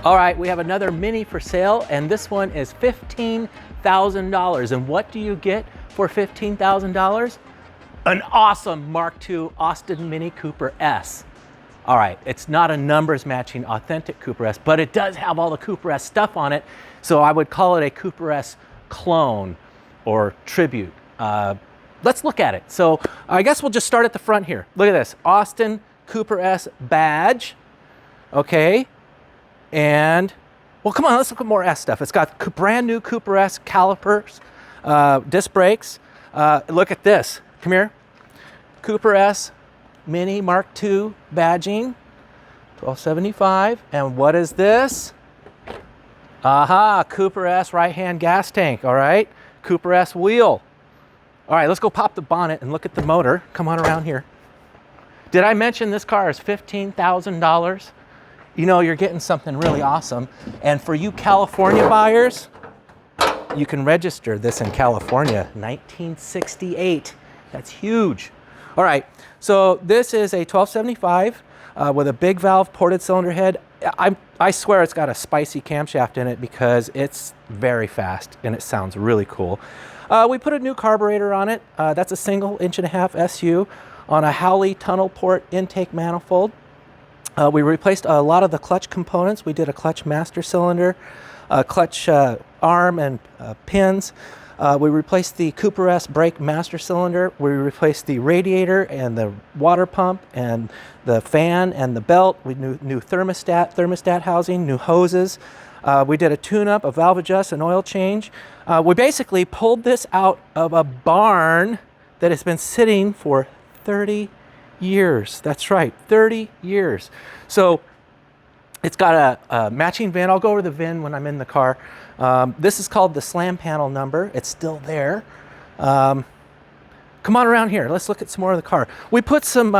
All right, we have another Mini for sale, and this one is $15,000. And what do you get for $15,000? An awesome Mark II Austin Mini Cooper S. All right, it's not a numbers matching authentic Cooper S, but it does have all the Cooper S stuff on it. So I would call it a Cooper S clone or tribute. Let's look at it. So I guess we'll just start at the front here. Look at this, Austin Cooper S badge, okay? And, well, come on, let's look at more S stuff. It's got brand new Cooper S calipers, disc brakes. Look at this, come here. Cooper S Mini Mark II badging, 1275. And what is this? Aha, Cooper S right-hand gas tank, all right? Cooper S wheel. All right, let's go pop the bonnet and look at the motor. Come on around here. Did I mention this car is $15,000? You know, you're getting something really awesome. And for you California buyers, you can register this in California, 1968. That's huge. All right, so this is a 1275 with a big valve ported cylinder head. I swear it's got a spicy camshaft in it because it's very fast and it sounds really cool. We put a new carburetor on it. That's a single 1.5" SU on a Howley tunnel port intake manifold. We replaced a lot of the clutch components. We did a clutch master cylinder, clutch arm and pins. We replaced the Cooper S brake master cylinder. We replaced the radiator and the water pump and the fan and the belt. We new thermostat housing, new hoses. We did a tune-up, a valve adjust, an oil change. We basically pulled this out of a barn that has been sitting for 30 years. That's right, 30 years. So it's got a matching VIN. I'll go over the VIN when I'm in the car. This is called the slam panel number. It's still there. Come on around here. Let's look at some more of the car. We put some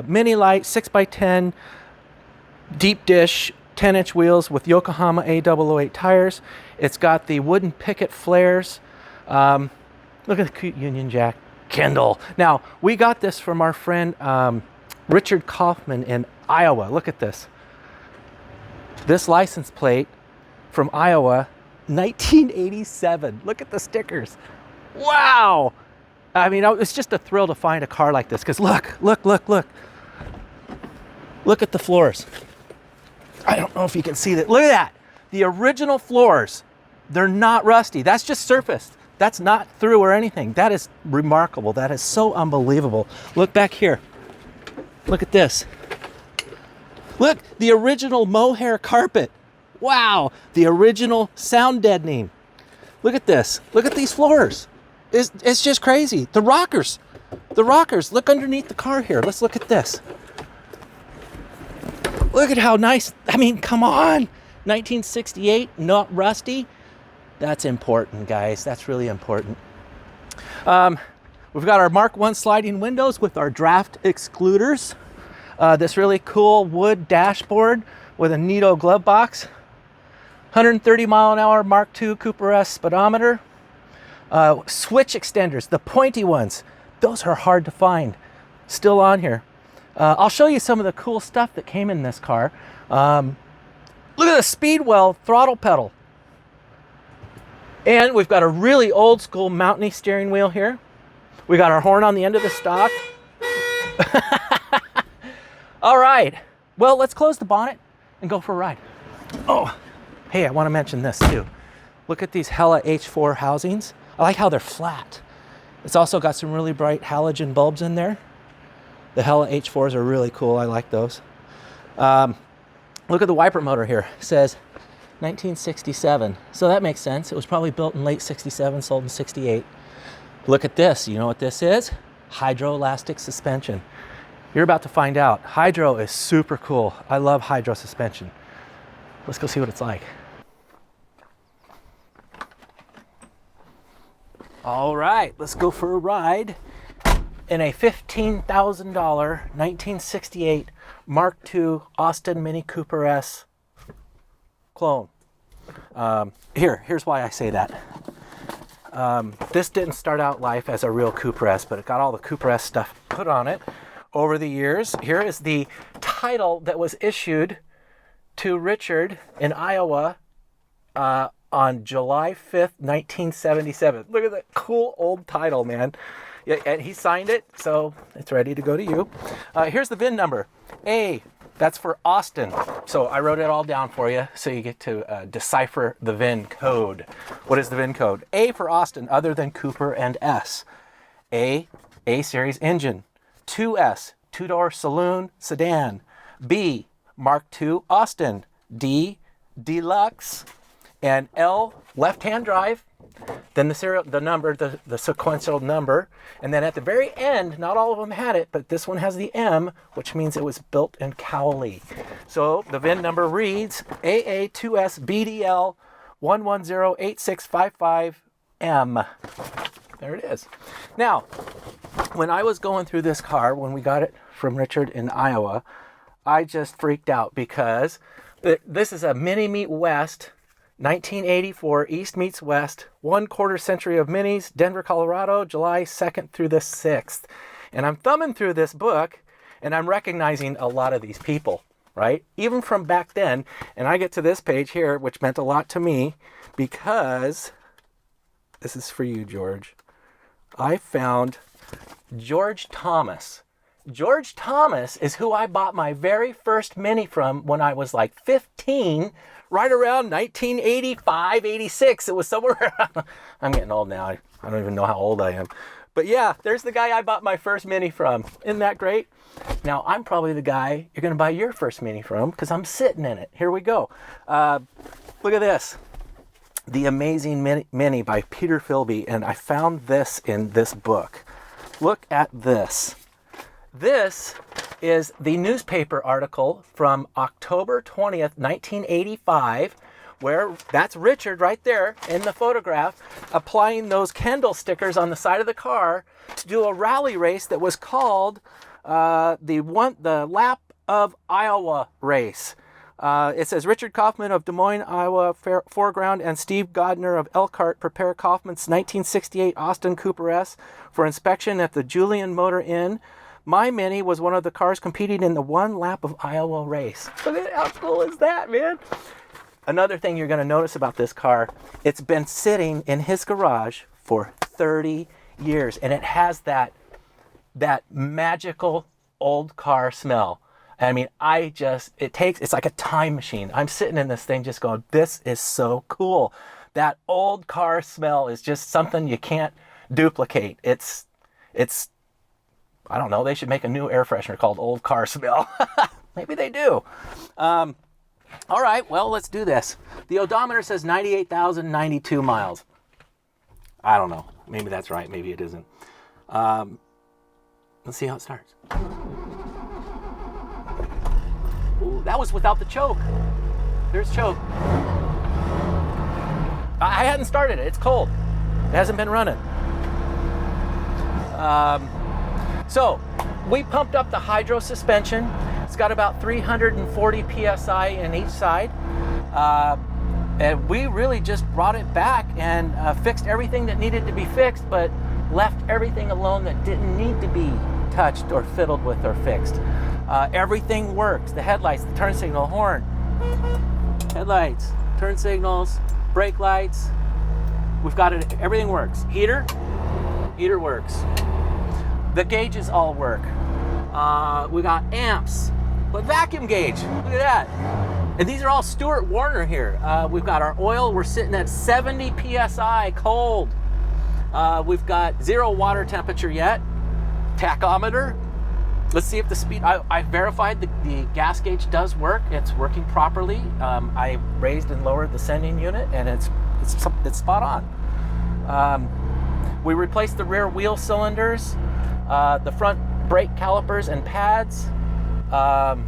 Mini Light 6x10 deep dish 10-inch wheels with Yokohama A008 tires. It's got the wooden picket flares. Look at the cute Union Jack Kendall. Now, we got this from our friend Richard Kaufman in Iowa. Look at this. This license plate from Iowa, 1987. Look at the stickers. Wow. I mean, it's just a thrill to find a car like this because look. Look at the floors. I don't know if you can see that. Look at that. The original floors, they're not rusty. That's just surfaced. That's not through or anything. That is remarkable. That is so unbelievable. Look back here. Look at this. Look, the original mohair carpet. Wow, the original sound deadening. Look at this. Look at these floors. It's just crazy. The rockers. Look underneath the car here. Let's look at this. Look at how nice. I mean, come on. 1968, not rusty. That's important, guys. That's really important. We've got our Mark I sliding windows with our draft excluders. This really cool wood dashboard with a Nito glove box. 130 mile an hour Mark II Cooper S speedometer. Switch extenders, the pointy ones. Those are hard to find. Still on here. I'll show you some of the cool stuff that came in this car. Look at the Speedwell throttle pedal. And we've got a really old school mountainy steering wheel here. We got our horn on the end of the stock. All right, well, let's close the bonnet and go for a ride. Oh, hey, I want to mention this too. Look at these Hella H4 housings. I like how they're flat. It's also got some really bright halogen bulbs in there. The Hella H4s are really cool. I like those. Look at the wiper motor here. It says 1967. So that makes sense. It was probably built in late 67, sold in 68. Look at this. You know what this is? Hydroelastic suspension. You're about to find out. Hydro is super cool. I love hydro suspension. Let's go see what it's like. All right, let's go for a ride in a $15,000 1968 Mark II Austin Mini Cooper S clone. Here's why I say that. This didn't start out life as a real Cooper S, but it got all the Cooper S stuff put on it over the years. Here is the title that was issued to Richard in Iowa on July 5th, 1977. Look at that cool old title, man. Yeah, and he signed it, so it's ready to go to you. Here's the VIN number. A, that's for Austin. So I wrote it all down for you so you get to decipher the VIN code. What is the VIN code? A for Austin, other than Cooper and S. A series engine. 2S, two-door saloon sedan. B, Mark II Austin. D, deluxe. And L, left-hand drive. Then the sequential number. And then at the very end, not all of them had it, but this one has the M, which means it was built in Cowley. So the VIN number reads AA2SBDL 1108655M. There it is. Now, when I was going through this car, when we got it from Richard in Iowa, I just freaked out because this is a Mini Meet West 1984, East meets West, 1/4 century of minis, Denver, Colorado, July 2nd through the 6th. And I'm thumbing through this book, and I'm recognizing a lot of these people, right? Even from back then. And I get to this page here, which meant a lot to me, because this is for you, George. I found George Thomas. George Thomas is who I bought my very first Mini from when I was like 15, right around 1985, 86. It was somewhere around, I'm getting old now. I don't even know how old I am. But yeah, there's the guy I bought my first Mini from. Isn't that great? Now, I'm probably the guy you're going to buy your first Mini from because I'm sitting in it. Here we go. Look at this. The Amazing Mini by Peter Philby. And I found this in this book. Look at this. This is the newspaper article from October 20th, 1985, where that's Richard right there in the photograph applying those Kendall stickers on the side of the car to do a rally race that was called the Lap of Iowa race. It says Richard Kaufman of Des Moines, Iowa foreground, and Steve Godner of Elkhart prepare Kaufman's 1968 Austin Cooper S for inspection at the Julian Motor Inn. My Mini was one of the cars competing in the One Lap of Iowa race. Look at how cool is that, man? Another thing you're going to notice about this car, it's been sitting in his garage for 30 years, and it has that magical old car smell. I mean, it's like a time machine. I'm sitting in this thing just going, this is so cool. That old car smell is just something you can't duplicate. It's I don't know, they should make a new air freshener called Old Car Smell. Maybe they do. All right, well, let's do this. The odometer says 98,092 miles. I don't know. Maybe that's right. Maybe it isn't. Let's see how it starts. Ooh, that was without the choke. There's choke. I hadn't started it. It's cold. It hasn't been running. So we pumped up the hydro suspension. It's got about 340 PSI in each side. And we really just brought it back and fixed everything that needed to be fixed, but left everything alone that didn't need to be touched or fiddled with or fixed. Everything works. The headlights, the turn signal, horn, headlights, turn signals, brake lights. We've got it. Everything works. Heater works. The gauges all work. We got amps, but vacuum gauge. Look at that. And these are all Stuart Warner here. We've got our oil. We're sitting at 70 PSI cold. We've got 0 water temperature yet. Tachometer. Let's see if the speed, I verified the gas gauge does work. It's working properly. I raised and lowered the sending unit, and it's spot on. We replaced the rear wheel cylinders, the front brake calipers and pads. I'm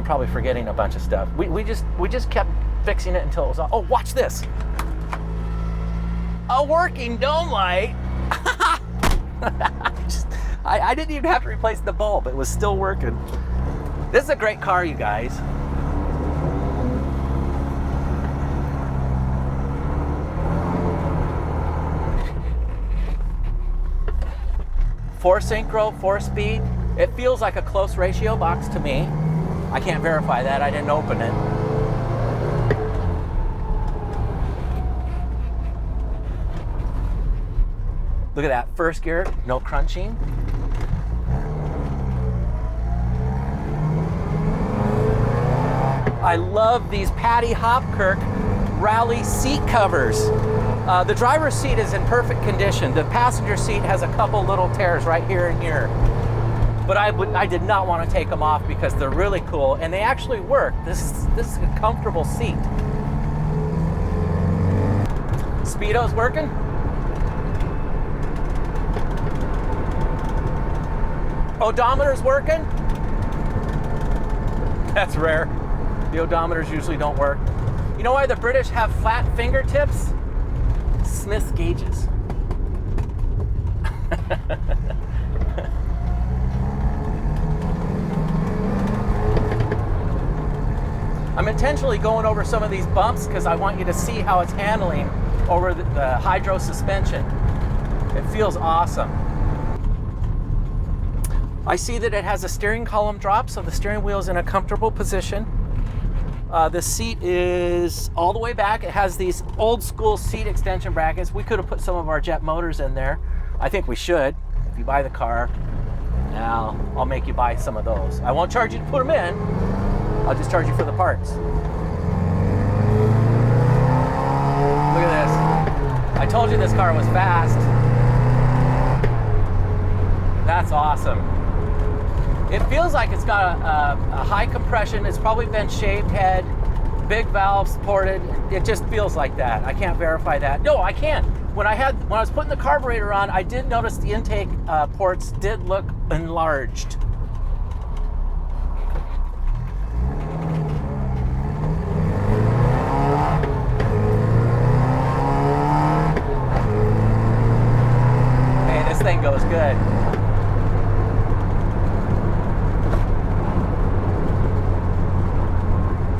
probably forgetting a bunch of stuff. We just kept fixing it until it was all. Oh, watch this! A working dome light. I didn't even have to replace the bulb. It was still working. This is a great car, you guys. Four synchro, 4 speed. It feels like a close ratio box to me. I can't verify that. I didn't open it. Look at that, first gear, no crunching. I love these Patty Hopkirk rally seat covers. The driver's seat is in perfect condition. The passenger seat has a couple little tears right here and here. But I did not want to take them off because they're really cool and they actually work. This is a comfortable seat. Speedo's working? Odometer's working? That's rare. The odometers usually don't work. You know why the British have flat fingertips? Smith's gauges. I'm intentionally going over some of these bumps because I want you to see how it's handling over the hydro suspension. It feels awesome. I see that it has a steering column drop, so the steering wheel is in a comfortable position. The seat is all the way back. It has these old school seat extension brackets. We could have put some of our Jet Motors in there. I think we should. If you buy the car, now I'll make you buy some of those. I won't charge you to put them in. I'll just charge you for the parts. Look at this. I told you this car was fast. That's awesome. It feels like it's got a high compression. It's probably been shaved head, big valves ported. It just feels like that. I can't verify that. No, I can. When I was putting the carburetor on, I did notice the intake ports did look enlarged. Man, this thing goes good.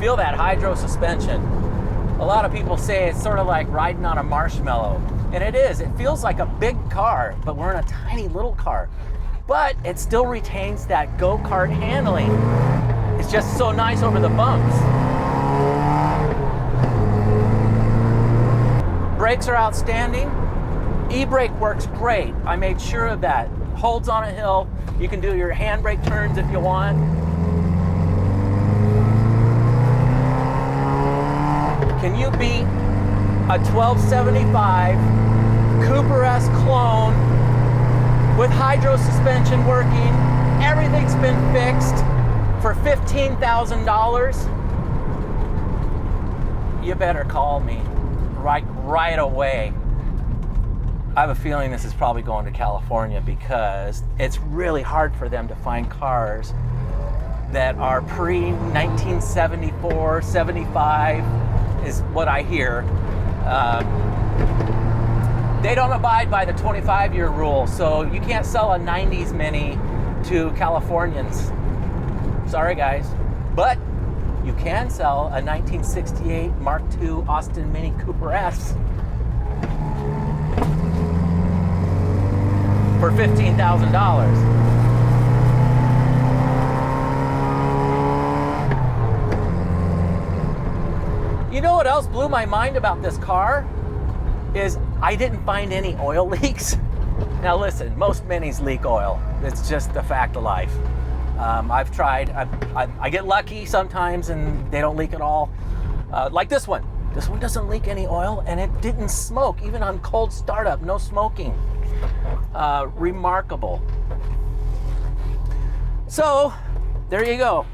Feel that hydro suspension. A lot of people say it's sort of like riding on a marshmallow, and it is. It feels like a big car, but we're in a tiny little car. But it still retains that go-kart handling. It's just so nice over the bumps. Brakes are outstanding. E-brake works great. I made sure of that. Holds on a hill. You can do your handbrake turns if you want. Can you beat a 1275 Cooper S clone with hydro suspension working? Everything's been fixed for $15,000. You better call me right away. I have a feeling this is probably going to California because it's really hard for them to find cars that are pre-1974, 75. Is what I hear. They don't abide by the 25-year rule, so you can't sell a 90s Mini to Californians. Sorry, guys. But you can sell a 1968 Mark II Austin Mini Cooper S for $15,000. You know what else blew my mind about this car? Is I didn't find any oil leaks. Now listen, most Minis leak oil. It's just a fact of life. I've tried, I get lucky sometimes and they don't leak at all. Like this one. This one doesn't leak any oil and it didn't smoke, even on cold startup, no smoking. Remarkable. So, there you go.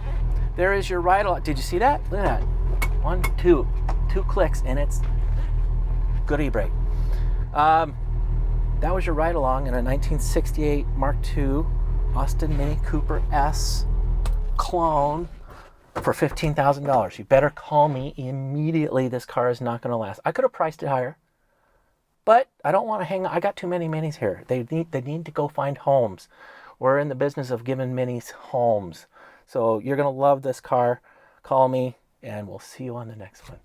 There is your ride-along. Did you see that? Look at that. 1, 2 clicks and it's good e-brake. That was your ride-along in a 1968 Mark II Austin Mini Cooper S clone for $15,000. You better call me immediately. This car is not going to last. I could have priced it higher, but I don't want to hang. I got too many Minis here. They need to go find homes. We're in the business of giving Minis homes. So you're going to love this car. Call me and we'll see you on the next one.